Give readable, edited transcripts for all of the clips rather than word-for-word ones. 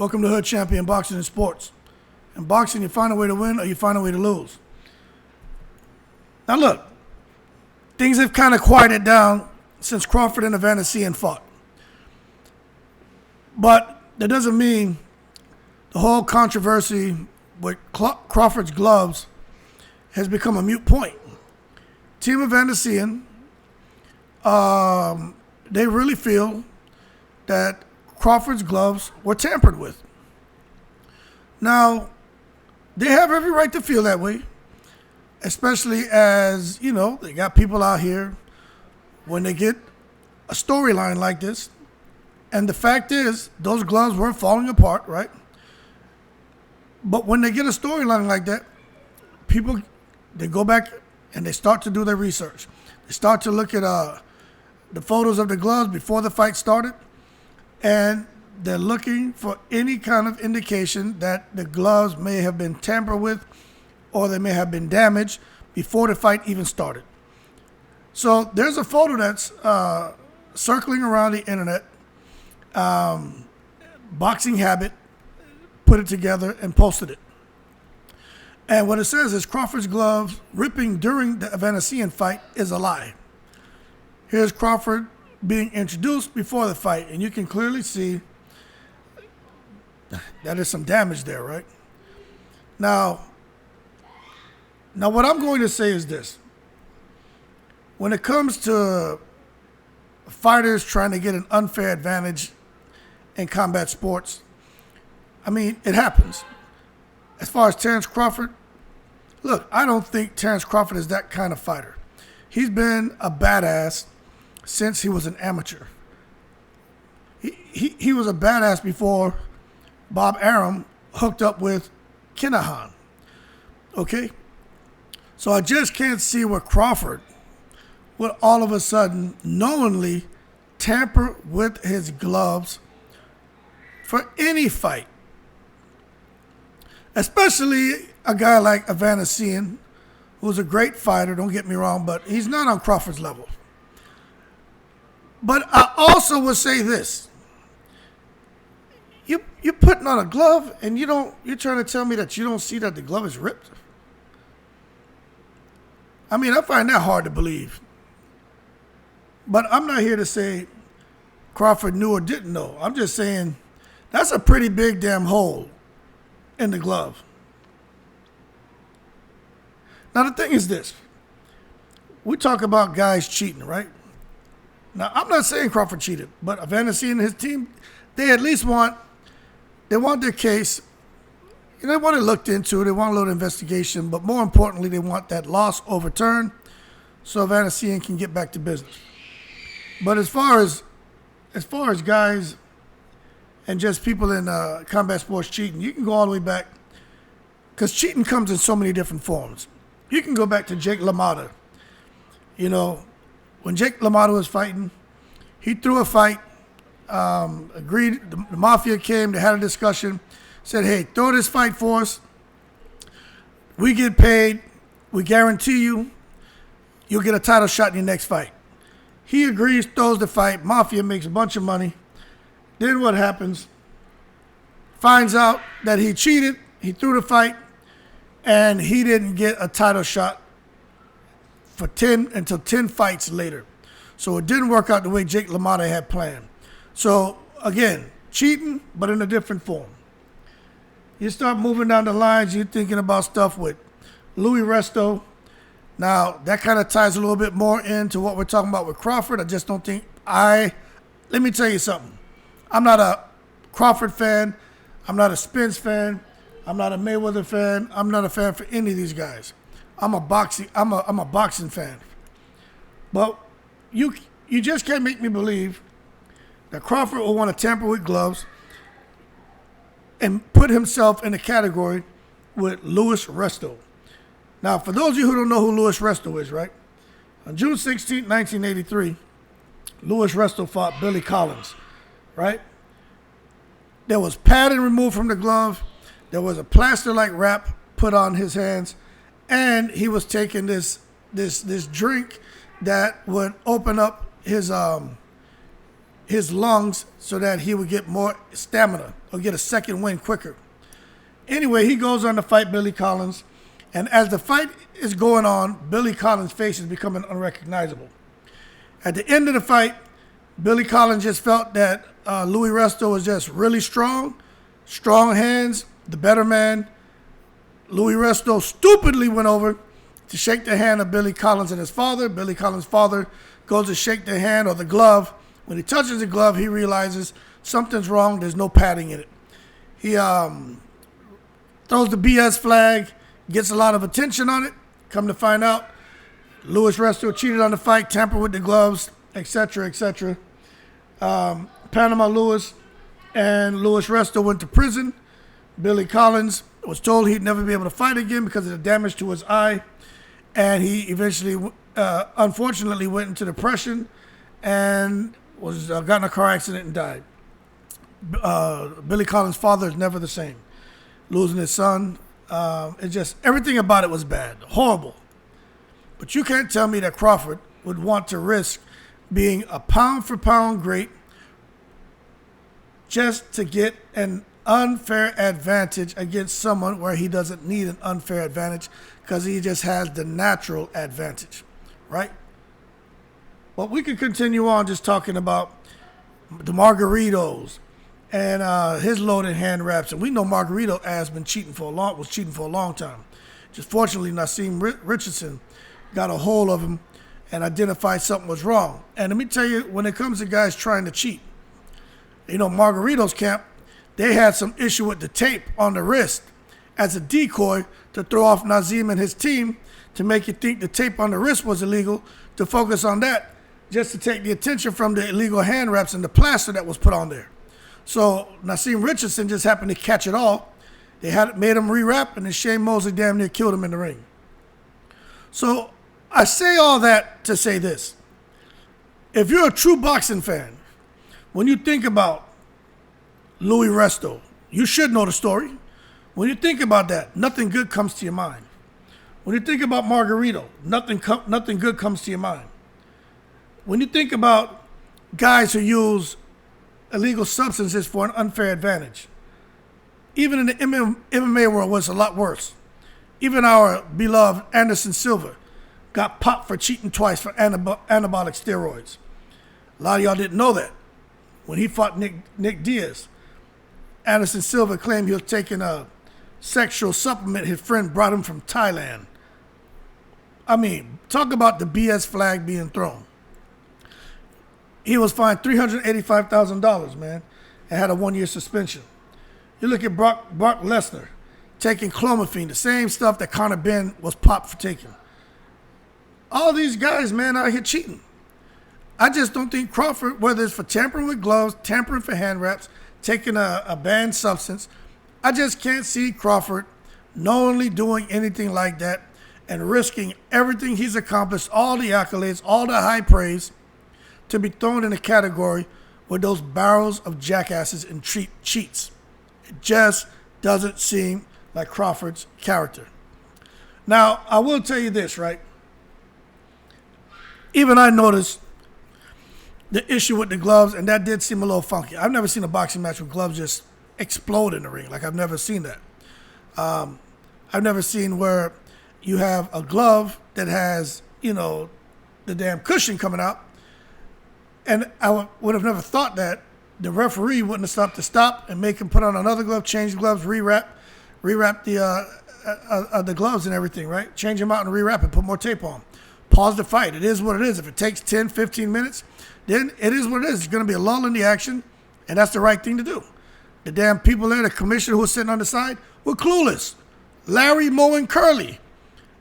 Welcome to Hood Champion Boxing and Sports. In boxing, you find a way to win or you find a way to lose. Now look, things have kind of quieted down since Crawford and Avanesyan fought. But that doesn't mean the whole controversy with Crawford's gloves has become a moot point. Team Avanesyan, they really feel that Crawford's gloves were tampered with. Now, they have every right to feel that way, especially as, they got people out here when they get a storyline like this. And the fact is, those gloves weren't falling apart, right? But when they get a storyline like that, people, they go back and they start to do their research. They start to look at the photos of the gloves before the fight started, and they're looking for any kind of indication that the gloves may have been tampered with or they may have been damaged before the fight even started. So there's a photo that's circling around the internet. Boxing Habit put it together and posted it. And what it says is Crawford's gloves ripping during the Avanesyan fight is a lie. Here's Crawford being introduced before the fight, and you can clearly see that there's some damage there, right? Now what I'm going to say is this. When it comes to fighters trying to get an unfair advantage in combat sports, it happens. As far as Terence Crawford, look, I don't think Terence Crawford is that kind of fighter. He's been a badass since he was an amateur. He was a badass before Bob Arum hooked up with Kinahan. Okay? So I just can't see where Crawford would all of a sudden knowingly tamper with his gloves for any fight. Especially a guy like Avanesyan, who's a great fighter, don't get me wrong, but he's not on Crawford's level. But I also would say this. You're putting on a glove and you're trying to tell me that you don't see that the glove is ripped? I find that hard to believe. But I'm not here to say Crawford knew or didn't know. I'm just saying that's a pretty big damn hole in the glove. Now the thing is this. We talk about guys cheating, right? Now I'm not saying Crawford cheated, but Avanesyan and his team, they at least want their case. They want it looked into. They want a little investigation, but more importantly, they want that loss overturned so Avanesyan can get back to business. But as far as guys and just people in combat sports cheating, you can go all the way back, because cheating comes in so many different forms. You can go back to Jake LaMotta. When Jake LaMotta was fighting, he threw a fight, agreed, the Mafia came, they had a discussion, said, hey, throw this fight for us. We get paid. We guarantee you'll get a title shot in your next fight. He agrees, throws the fight. Mafia makes a bunch of money. Then what happens? Finds out that he cheated. He threw the fight, and he didn't get a title shot until 10 fights later. So it didn't work out the way Jake LaMotta had planned. So again, cheating, but in a different form. You start moving down the lines, you're thinking about stuff with Louis Resto. Now, that kind of ties a little bit more into what we're talking about with Crawford. I just don't think let me tell you something. I'm not a Crawford fan. I'm not a Spence fan. I'm not a Mayweather fan. I'm not a fan for any of these guys. I'm a boxing fan. But you just can't make me believe that Crawford will want to tamper with gloves and put himself in a category with Louis Resto. Now, for those of you who don't know who Louis Resto is, right? On June 16, 1983, Louis Resto fought Billy Collins, right? There was padding removed from the glove. There was a plaster-like wrap put on his hands, and he was taking this drink that would open up his his lungs so that he would get more stamina or get a second win quicker. Anyway, he goes on to fight Billy Collins, and as the fight is going on, Billy Collins' face is becoming unrecognizable. At the end of the fight, Billy Collins just felt that Louis Resto was just really strong hands, the better man. Louis Resto stupidly went over to shake the hand of Billy Collins and his father. Billy Collins' father goes to shake the hand or the glove. When he touches the glove, he realizes something's wrong. There's no padding in it. He throws the BS flag, gets a lot of attention on it. Come to find out, Louis Resto cheated on the fight, tampered with the gloves, etc., etc. Panama Louis and Louis Resto went to prison. Billy Collins was told he'd never be able to fight again because of the damage to his eye. And he eventually, unfortunately, went into depression and got in a car accident and died. Billy Collins' father is never the same. Losing his son, everything about it was bad, horrible. But you can't tell me that Crawford would want to risk being a pound-for-pound great just to get an unfair advantage against someone where he doesn't need an unfair advantage because he just has the natural advantage, right? But we could continue on just talking about the Margaritos and his loaded hand wraps. And we know Margarito has been cheating for a long time. Just fortunately, Naseem Richardson got a hold of him and identified something was wrong. And let me tell you, when it comes to guys trying to cheat, you know, Margarito's camp, they had some issue with the tape on the wrist as a decoy to throw off Naseem and his team to make you think the tape on the wrist was illegal, to focus on that, just to take the attention from the illegal hand wraps and the plaster that was put on there. So Naseem Richardson just happened to catch it all. They had made him rewrap, and then Shane Mosley damn near killed him in the ring. So I say all that to say this. If you're a true boxing fan, when you think about Louis Resto, you should know the story. When you think about that, nothing good comes to your mind. When you think about Margarito, nothing good comes to your mind. When you think about guys who use illegal substances for an unfair advantage, even in the MMA world, was a lot worse. Even our beloved Anderson Silva got popped for cheating twice for anabolic steroids. A lot of y'all didn't know that. When he fought Nick Diaz, Anderson Silva claimed he was taking a sexual supplement his friend brought him from Thailand. I mean, talk about the BS flag being thrown. He was fined $385,000, man, and had a 1-year suspension. You look at Brock Lesnar taking clomiphene, the same stuff that Conor Benn was popped for taking. All these guys, man, out here cheating. I just don't think Crawford, whether it's for tampering with gloves, tampering for hand wraps, taking a banned substance, I just can't see Crawford knowingly doing anything like that and risking everything he's accomplished, all the accolades, all the high praise, to be thrown in a category with those barrels of jackasses and cheats. It just doesn't seem like Crawford's character. Now, I will tell you this, right? Even I noticed the issue with the gloves, and that did seem a little funky. I've never seen a boxing match with gloves just explode in the ring. Like, I've never seen that. I've never seen where you have a glove that has, you know, the damn cushion coming out. And I would have never thought that the referee wouldn't have stopped to stop and make him put on another glove, change the gloves, rewrap the gloves and everything, right? Change them out and rewrap it, put more tape on. Pause the fight. It is what it is. If it takes 10, 15 minutes, then it is what it is. It's going to be a lull in the action, and that's the right thing to do. The damn people there, the commissioner who was sitting on the side, were clueless. Larry, Moe, and Curly.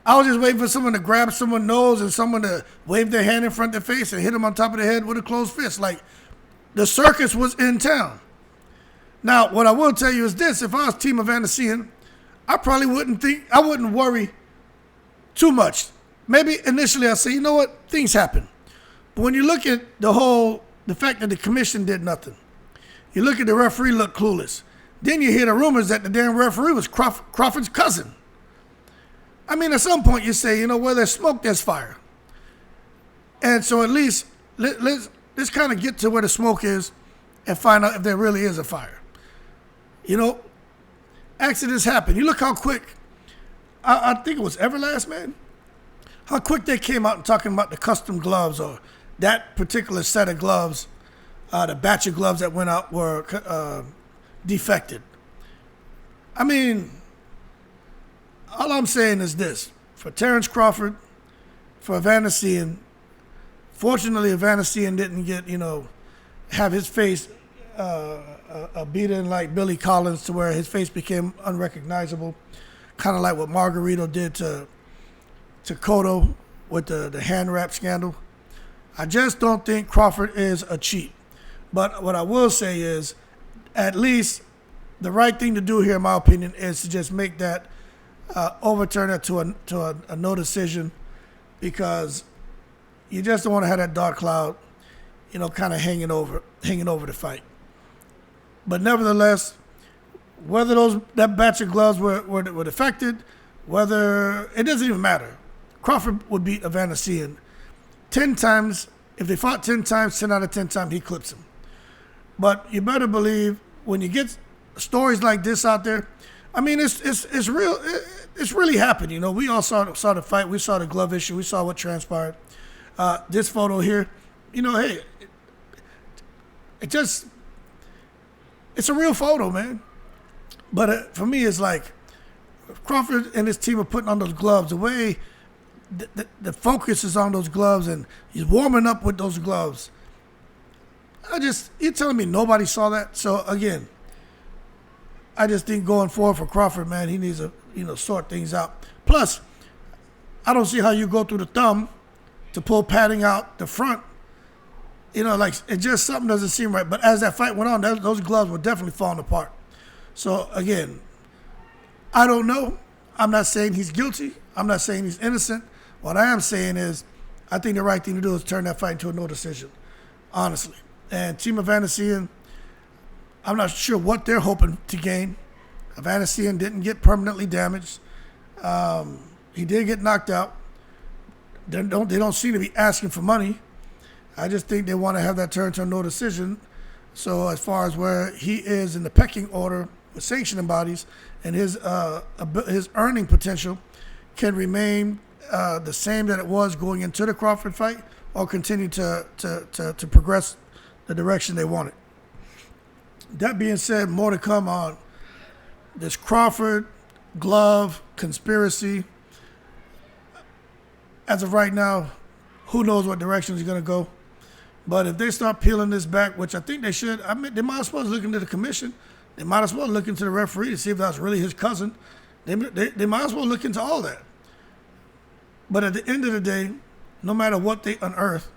I was just waiting for someone to grab someone's nose and someone to wave their hand in front of their face and hit them on top of the head with a closed fist. Like, the circus was in town. Now, what I will tell you is this. If I was Team Avanesyan, I probably wouldn't worry too much. Maybe initially I'll say, you know what, things happen. But when you look at the fact that the commission did nothing, you look at the referee look clueless, then you hear the rumors that the damn referee was Crawford's cousin. I mean, at some point you say, you know, where there's smoke, there's fire. And so at least let's kind of get to where the smoke is and find out if there really is a fire. You know, accidents happen. You look how quick, I think it was Everlast, man, how quick they came out and talking about the custom gloves or that particular set of gloves, the batch of gloves that went out were defected. I mean, all I'm saying is this. For Terence Crawford, for Avanesyan, fortunately Avanesyan didn't get, have his face beaten like Billy Collins to where his face became unrecognizable, kind of like what Margarito did to Cotto with the hand wrap scandal. I just don't think Crawford is a cheat. But what I will say is, at least the right thing to do here, in my opinion, is to just make that overturn it to a no decision, because you just don't want to have that dark cloud, kind of hanging over the fight. But nevertheless, whether that batch of gloves were defected, whether it doesn't even matter. Crawford would beat Avanesyan 10 times. If they fought 10 times, 10 out of 10 times, he clips him. But you better believe when you get stories like this out there, I mean, it's real. It's really happened. We all saw the fight. We saw the glove issue. We saw what transpired. This photo here, hey, it's a real photo, man. But for me, it's like Crawford and his team are putting on those gloves. The way the focus is on those gloves, and he's warming up with those gloves. You're telling me nobody saw that? So again, I just think going forward for Crawford, man, he needs to, sort things out. Plus, I don't see how you go through the thumb to pull padding out the front. It just something doesn't seem right. But as that fight went on, those gloves were definitely falling apart. So again, I don't know. I'm not saying he's guilty. I'm not saying he's innocent. What I am saying is, I think the right thing to do is turn that fight into a no decision, honestly. And Team Avanesyan, I'm not sure what they're hoping to gain. Avanesyan didn't get permanently damaged. He did get knocked out. They don't seem to be asking for money. I just think they want to have that turn to a no decision. So as far as where he is in the pecking order with sanctioning bodies, and his earning potential can remain the same that it was going into the Crawford fight, or continue to progress the direction they wanted. That being said, more to come on this Crawford glove conspiracy. As of right now, who knows what direction he's going to go. But if they start peeling this back, which I think they should, I mean, they might as well look into the commission. They might as well look into the referee to see if that's really his cousin. They might as well look into all that. But at the end of the day, no matter what they unearth,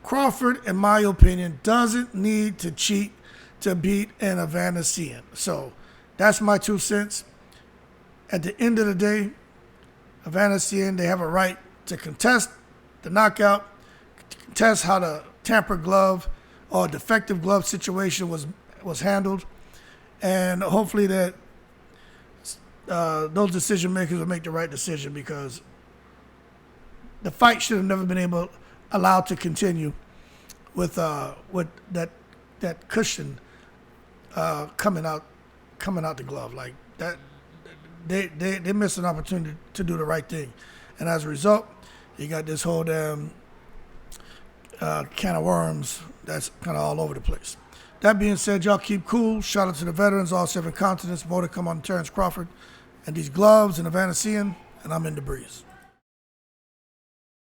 Crawford, in my opinion, doesn't need to cheat to beat an Avanesyan. So that's my 2 cents. At the end of the day, Avanesyan, they have a right to contest the knockout, to contest how the tampered glove or defective glove situation was handled, and hopefully that those decision makers will make the right decision, because the fight should have never been allowed to continue with that cushion coming out the glove like that. They missed an opportunity to do the right thing, and as a result, you got this whole damn can of worms that's kind of all over the place. That being said, y'all keep cool. Shout out to the veterans, all 7 continents. More to come on Terence Crawford and these gloves and Avanesyan, and I'm in the breeze.